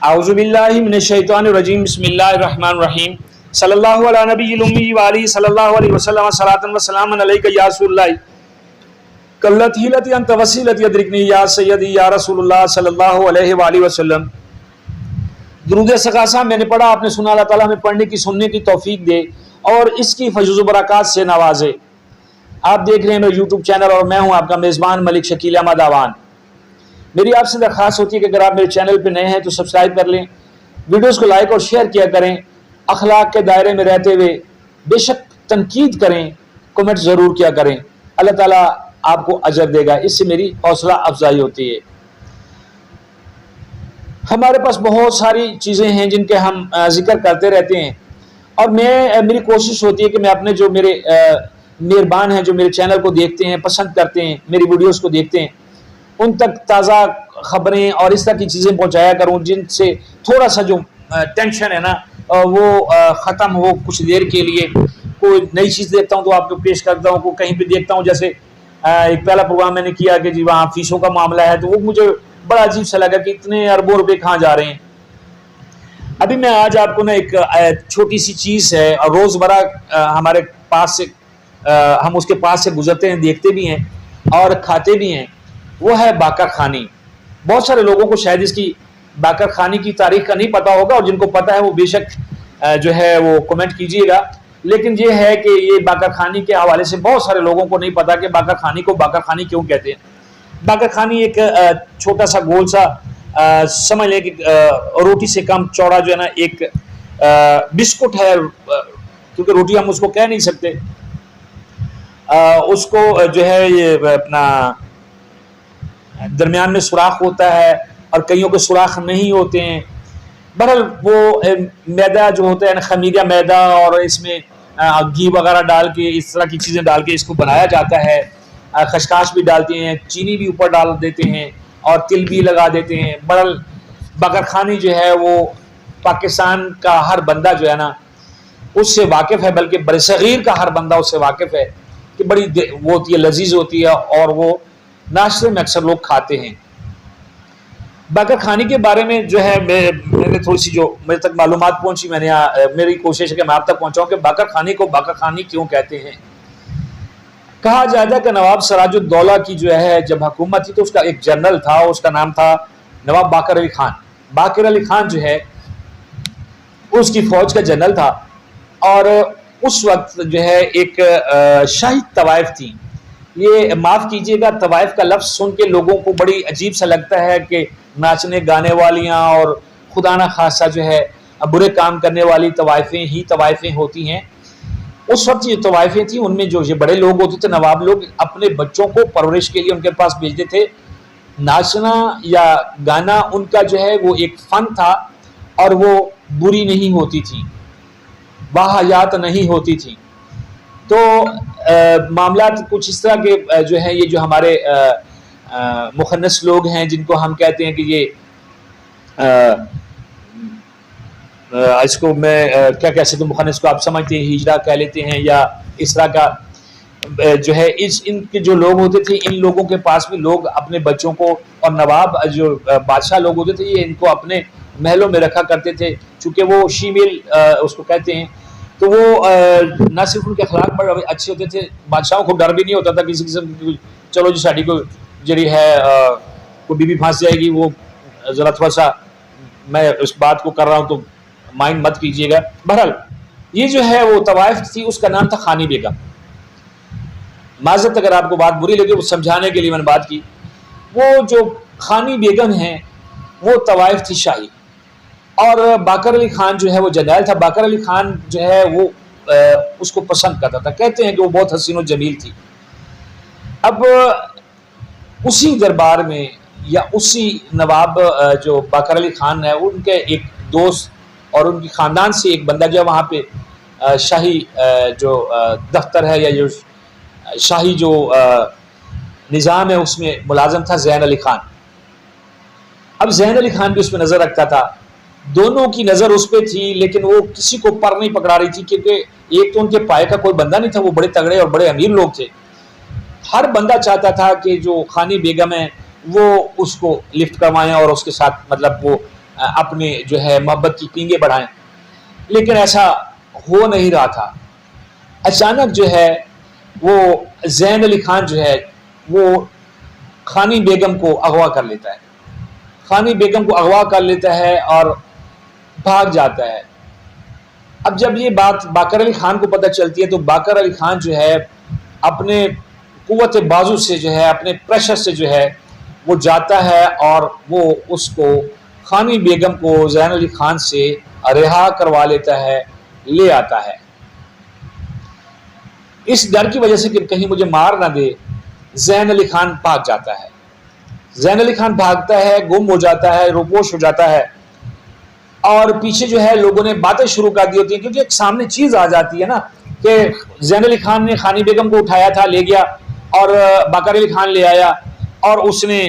आउज़ुबिल्लाहि मिनश्शैतानिर्रजीम बिस्मिल्लाहिर्रहमानिर्रहीम सल्लल्लाहु अला नबिय्यिल उम्मी व आलिहि सल्लल्लाहु अलैहि वसल्लम सलातन व सलामन अलैका या रसूलल्लाह कल्लती लती अंत वसीलती अदरिकनी या सय्यदी या रसूलुल्लाह सल्लल्लाहु अलैहि व आलिहि वसल्लम। दुरूद सकासा मैंने पढ़ा, आपने सुना। अल्लाह ताला हमें पढ़ने की सुनने की तौफीक दे और इसकी फज़ल व बरक़ात से नवाजे। आप देख रहे हैं मेरा यूट्यूब चैनल और मैं हूं आपका मेज़बान मलिक शकील अहमद आवान। मेरी आपसे दरख्वास्त होती है कि अगर आप मेरे चैनल पर नए हैं तो सब्सक्राइब कर लें, वीडियोस को लाइक और शेयर किया करें। अखलाक के दायरे में रहते हुए बेशक तनकीद करें, कमेंट ज़रूर किया करें। अल्लाह ताला आपको अजर देगा, इससे मेरी हौसला अफजाई होती है। हमारे पास बहुत सारी चीज़ें हैं जिनके हम जिक्र करते रहते हैं और मेरी कोशिश होती है कि मैं अपने जो मेरे मेहरबान हैं, जो मेरे चैनल को देखते हैं, पसंद करते हैं, मेरी वीडियोस को देखते हैं, उन तक ताज़ा ख़बरें और इस तरह की चीज़ें पहुंचाया करूं जिनसे थोड़ा सा जो टेंशन है ना वो ख़त्म हो कुछ देर के लिए। कोई नई चीज़ देखता हूं तो आपको पेश करता हूं, कहीं पे देखता हूं, जैसे एक पहला प्रोग्राम मैंने किया कि जी वहाँ फीसों का मामला है, तो वो मुझे बड़ा अजीब सा लगा कि इतने अरबों रुपए कहाँ जा रहे हैं। अभी मैं आज आपको ना एक छोटी सी चीज़ है और रोज़मर्रा हमारे पास से हम उसके पास से गुजरते हैं, देखते भी हैं और खाते भी हैं, वो है बाकर खानी। बहुत सारे लोगों को शायद इसकी बाकर खानी की तारीख का नहीं पता होगा और जिनको पता है वो बेशक जो है वो कमेंट कीजिएगा। लेकिन ये है कि ये बाकर खानी के हवाले से बहुत सारे लोगों को नहीं पता कि बाकर खानी को बाकर खानी क्यों कहते हैं। बाकर खानी एक छोटा सा गोल सा समझ लें कि रोटी से कम चौड़ा जो है ना एक बिस्कुट है, क्योंकि रोटी हम उसको कह नहीं सकते, उसको जो है ये अपना दरमियान में सुराख होता है और कईयों के सुराख नहीं होते हैं। बहरहाल वो मैदा जो होता है ना, खमीरिया मैदा, और इसमें घी वगैरह डाल के इस तरह की चीज़ें डाल के इसको बनाया जाता है। खशखाश भी डालते हैं, चीनी भी ऊपर डाल देते हैं और तिल भी लगा देते हैं। बहरहाल बाकर खानी जो है वो पाकिस्तान का हर बंदा जो है ना उससे वाकिफ़ है, बल्कि बरसगीर का हर बंदा उससे वाकिफ़ है कि बड़ी वो होती है, लजीज होती है और वो नाश्ते में अक्सर लोग खाते हैं। बाकर खानी के बारे में जो है मैंने थोड़ी सी जो मेरे तक मालूमात पहुंची, मेरी कोशिश है कि मैं आप तक पहुंचाऊं कि बाकर खानी को बाकर खानी क्यों कहते हैं। कहा जाता है कि नवाब सिराजुद्दौला की जो है जब हुकूमत थी तो उसका एक जनरल था, उसका नाम था नवाब बाकर अली खान। बाकर अली खान जो है उसकी फौज का जनरल था और उस वक्त जो है एक शाही तवाइफ थी। ये माफ़ कीजिएगा, तवाइफ का लफ्ज़ सुन के लोगों को बड़ी अजीब सा लगता है कि नाचने गाने वालियाँ और खुदा ना खासा जो है बुरे काम करने वाली तवाइफें होती हैं। उस वक्त ये तवाइफें थी, उनमें जो ये बड़े लोग होते थे, नवाब लोग, अपने बच्चों को परवरिश के लिए उनके पास भेजते थे। नाचना या गाना उनका जो है वो एक फ़न था और वो बुरी नहीं होती थी, वाहियात नहीं होती थी। तो मामलात कुछ इस तरह के जो है, ये जो हमारे मुखन्नस लोग हैं जिनको हम कहते हैं कि ये इसको मैं क्या कह सकता हूँ, मुखन्नस को आप समझते हैं, हिजरा कह लेते हैं या इस तरह का जो है इनके जो लोग होते थे, इन लोगों के पास भी लोग अपने बच्चों को, और नवाब जो बादशाह लोग होते थे ये इनको अपने महलों में रखा करते थे, चूँकि वो शीमेल उसको कहते हैं। तो वो न सिर्फ उनके अखलाक बड़े अच्छे होते थे, बादशाहों को डर भी नहीं होता था किसी किस्म की, चलो जी साड़ी को जरी है कोई बीबी फांस जाएगी, वो ज़रा थोड़ा सा मैं उस बात को कर रहा हूँ तो माइंड मत कीजिएगा। बहरहाल ये जो है वो तवाइफ थी, उसका नाम था खानी बेगम। माज़रत अगर आपको बात बुरी लगे, वो समझाने के लिए मैंने बात की। वो जो खानी बेगम है वो तवाइफ थी शाही, और बाकर अली खान जो है वो जरनैल था। बाकर अली खान जो है वो उसको पसंद करता था, कहते हैं कि वो बहुत हसीन और जमील थी। अब उसी दरबार में या उसी नवाब जो बाकर अली खान है, उनके एक दोस्त और उनकी ख़ानदान से एक बंदा जो है वहाँ पे शाही जो दफ्तर है या जो शाही जो निज़ाम है उसमें मुलाज़म था ज़ैन अली खान। अब ज़ैन अली खान भी उस पर नज़र रखता था, दोनों की नज़र उस पर थी, लेकिन वो किसी को पर नहीं पकड़ा रही थी, क्योंकि एक तो उनके पाए का कोई बंदा नहीं था, वो बड़े तगड़े और बड़े अमीर लोग थे। हर बंदा चाहता था कि जो खानी बेगम है वो उसको लिफ्ट करवाएं और उसके साथ मतलब वो अपने जो है मोहब्बत की पींगे बढ़ाएं, लेकिन ऐसा हो नहीं रहा था। अचानक जो है वो ज़ैन अली खान जो है वो खानी बेगम को अगवा कर लेता है, खानी बेगम को अगवा कर लेता है और भाग जाता है। अब जब ये बात बाकर अली खान को पता चलती है तो बाकर अली खान जो है अपने कुव्वत बाजू से जो है, अपने प्रेशर से जो है वो जाता है और वो उसको खानी बेगम को ज़ैन अली खान से रिहा करवा लेता है, ले आता है। इस डर की वजह से कि कहीं मुझे मार ना दे, ज़ैन अली खान भाग जाता है। ज़ैन अली खान भागता है, गुम हो जाता है, रोपोश हो जाता है और पीछे जो है लोगों ने बातें शुरू कर दी होती हैं, क्योंकि एक सामने चीज आ जाती है ना कि ज़ैन अली खान ने खानी बेगम को उठाया था, ले गया और बाकर अली खान ले आया और उसने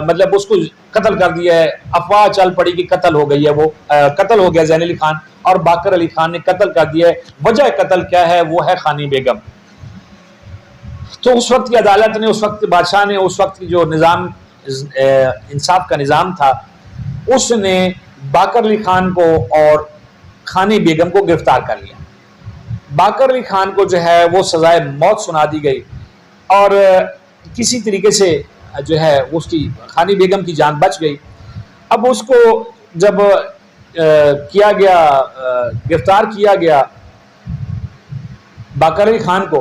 मतलब उसको कत्ल कर दिया है। अफवाह चल पड़ी कि कत्ल हो गई है, वो कत्ल हो गया ज़ैन अली खान और बाकर अली खान ने कत्ल कर दिया है। वजह कत्ल क्या है? वो है खानी बेगम। तो उस वक्त की अदालत ने, उस वक्त बादशाह ने, उस वक्त की जो निज़ाम इंसाफ का निज़ाम था, उसने बाकर अली खान को और खानी बेगम को गिरफ्तार कर लिया। बाकर अली खान को जो है वो सजाए मौत सुना दी गई और किसी तरीके से जो है उसकी खानी बेगम की जान बच गई। अब उसको जब किया गया, गिरफ्तार किया गया बाकर अली खान को,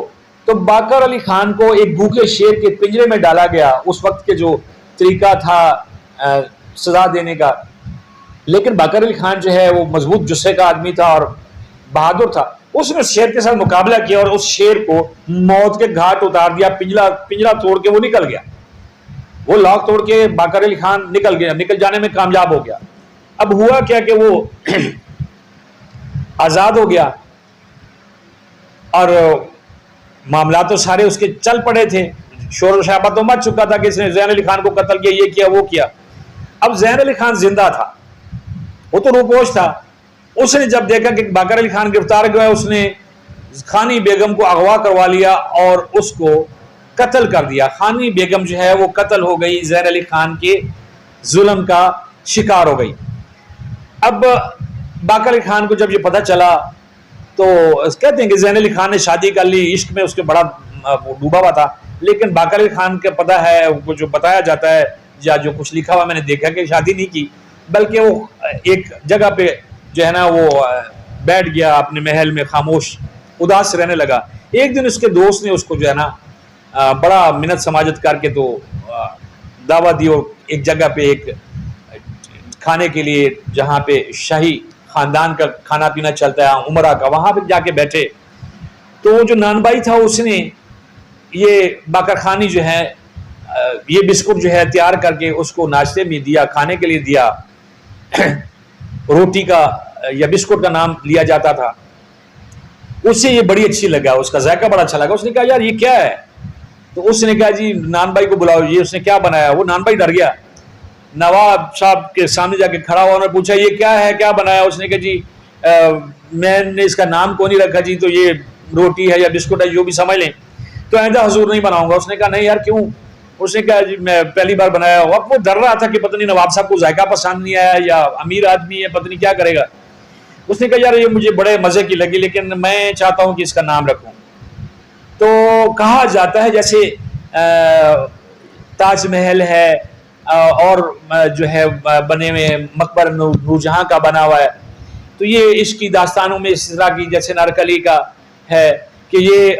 तो बाकर अली खान को एक भूखे शेर के पिंजरे में डाला गया। उस वक्त के जो तरीका था सजा देने का, लेकिन बाकर अली खान जो है वो मजबूत जुस्से का आदमी था और बहादुर था। उसने शेर के साथ मुकाबला किया और उस शेर को मौत के घाट उतार दिया। पिंजरा तोड़ के वो निकल गया, वो लॉक तोड़ के बाकर अली खान निकल गया, निकल जाने में कामयाब हो गया। अब हुआ क्या कि वो आजाद हो गया और मामला तो सारे उसके चल पड़े थे, शोर शराबा तो मच चुका था कि इसने ज़ैन अली खान को कत्ल किया, ये किया, वो किया। अब ज़ैन अली खान जिंदा था, वो तो रूपोश था। उसने जब देखा कि बाकर अली खान गिरफ्तार गया, उसने खानी बेगम को अगवा करवा लिया और उसको कत्ल कर दिया। खानी बेगम जो है वो कत्ल हो गई, ज़ैन अली खान के जुल्म का शिकार हो गई। अब बाकर अली खान को जब ये पता चला तो कहते हैं कि ज़ैन अली खान ने शादी कर ली, इश्क में उसके बड़ा डूबा हुआ था। लेकिन बाकर अली खान का पता है, वो जो बताया जाता है या जो कुछ लिखा हुआ मैंने देखा कि शादी नहीं की, बल्कि वो एक जगह पे जो है ना वो बैठ गया अपने महल में, खामोश उदास रहने लगा। एक दिन उसके दोस्त ने उसको जो है ना बड़ा मिन्नत समाजत करके तो दावत दी और एक जगह पे एक खाने के लिए, जहाँ पे शाही खानदान का खाना पीना चलता है उमरा का, वहाँ पे जाके बैठे। तो वो जो नानबाई था उसने ये बाकर खानी जो है ये बिस्कुट जो है तैयार करके उसको नाश्ते में दिया, खाने के लिए दिया। रोटी का या बिस्कुट का नाम लिया जाता था। उससे ये बड़ी अच्छी लगा, उसका जायका बड़ा अच्छा लगा। उसने कहा यार ये क्या है? तो उसने कहा जी नानबाई को बुलाओ, ये उसने क्या बनाया। वो नानबाई डर गया, नवाब साहब के सामने जाके खड़ा हुआ, उन्होंने पूछा ये क्या है, क्या बनाया? उसने कहा जी मैंने इसका नाम को नहीं रखा जी, तो ये रोटी है या बिस्कुट है, जो भी समझ लें, तो आइंदा हजूर नहीं बनाऊंगा। उसने कहा नहीं यार क्यों? उसने कहा जी मैं पहली बार बनाया। अब वो डर रहा था कि पता नहीं नवाब साहब को जायका पसंद नहीं आया या अमीर आदमी है, पता नहीं क्या करेगा। उसने कहा यार ये मुझे बड़े मजे की लगी, लेकिन मैं चाहता हूँ कि इसका नाम रखूँ। तो कहा जाता है जैसे ताजमहल है और जो है बने हुए मकबर नूरजहां का बना हुआ है, तो ये इसकी दास्तानों में इस तरह की, जैसे नारकली का है कि ये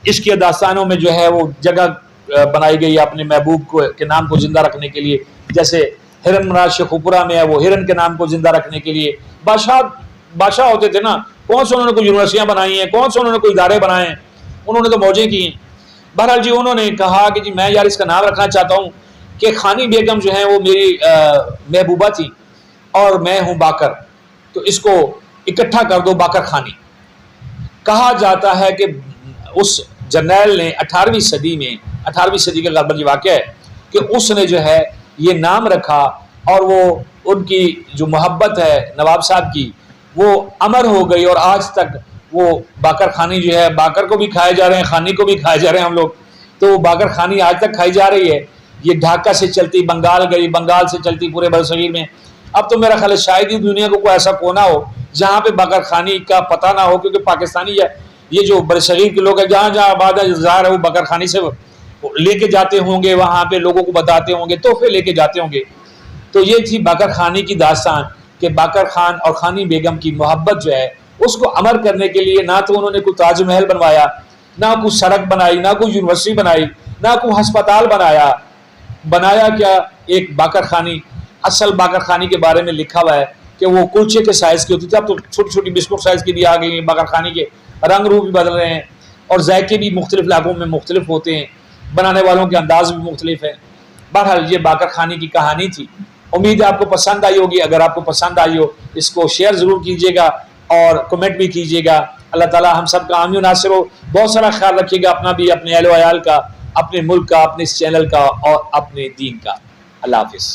इसकी दास्तानों में जो है वो जगह बनाई गई है अपने महबूब को के नाम को जिंदा रखने के लिए। जैसे हिरन मराज शेखुपुरा में है, वो हिरन के नाम को जिंदा रखने के लिए बादशाह होते थे ना, कौन से उन्होंने कोई यूनिवर्सिटियां बनाई हैं, कौन से उन्होंने कोई इदारे बनाए हैं, उन्होंने तो मौजें की हैं। बहरहाल जी उन्होंने कहा कि जी मैं यार इसका नाम रखना चाहता हूँ कि खानी बेगम जो है वो मेरी महबूबा थी और मैं हूँ बाकर, तो इसको इकट्ठा कर दो बाकर खानी। कहा जाता है कि उस जर्नैल ने 18वीं सदी का गलबन वाक़या है कि उसने जो है ये नाम रखा और वो उनकी जो मोहब्बत है नवाब साहब की वो अमर हो गई और आज तक वो बाकर खानी जो है, बाकर को भी खाए जा रहे हैं, खानी को भी खाए जा रहे हैं हम लोग, तो बाकर खानी आज तक खाई जा रही है। ये ढाका से चलती बंगाल गई, बंगाल से चलती पूरे बरसगीर में, अब तो मेरा ख्याल है शायद ही दुनिया को कोई ऐसा कोना हो जहाँ पे बकर खानी का पता ना हो, क्योंकि पाकिस्तानी ये जो बरसगीर के लोग हैं जहाँ जहाँ आबाद ज़ाहिर है वो बकर खानी से लेके जाते होंगे, वहाँ पे लोगों को बताते होंगे, तोहफे लेके जाते होंगे। तो ये थी बाकर खानी की दास्तान कि बाकर खान और खानी बेगम की मोहब्बत जो है उसको अमर करने के लिए ना तो उन्होंने कोई ताजमहल बनवाया, ना कोई सड़क बनाई, ना कोई यूनिवर्सिटी बनाई, ना कोई अस्पताल बनाया क्या एक बाकर खानी। असल बाकर खानी के बारे में लिखा हुआ है कि वो कुलचे के साइज़ की होती थी, अब तो छोटी छोटी बिस्कुट साइज़ की भी आ गई हैं। बाकर खानी के रंग रूप भी बदल रहे हैं और जायके भी मुख्तलिफ इलाकों में मुख्तलिफ होते हैं, बनाने वालों के अंदाज भी मुख्तलिफ है। बहरहाल ये बाकर खानी की कहानी थी। उम्मीद है आपको पसंद आई होगी। अगर आपको पसंद आई हो इसको शेयर ज़रूर कीजिएगा और कमेंट भी कीजिएगा। अल्लाह ताला हम सब का आमीन नासिर हो। बहुत सारा ख्याल रखिएगा अपना भी, अपने अहल व अयाल का, अपने मुल्क का, अपने इस चैनल का और अपने दीन का। अल्लाह हाफिज़।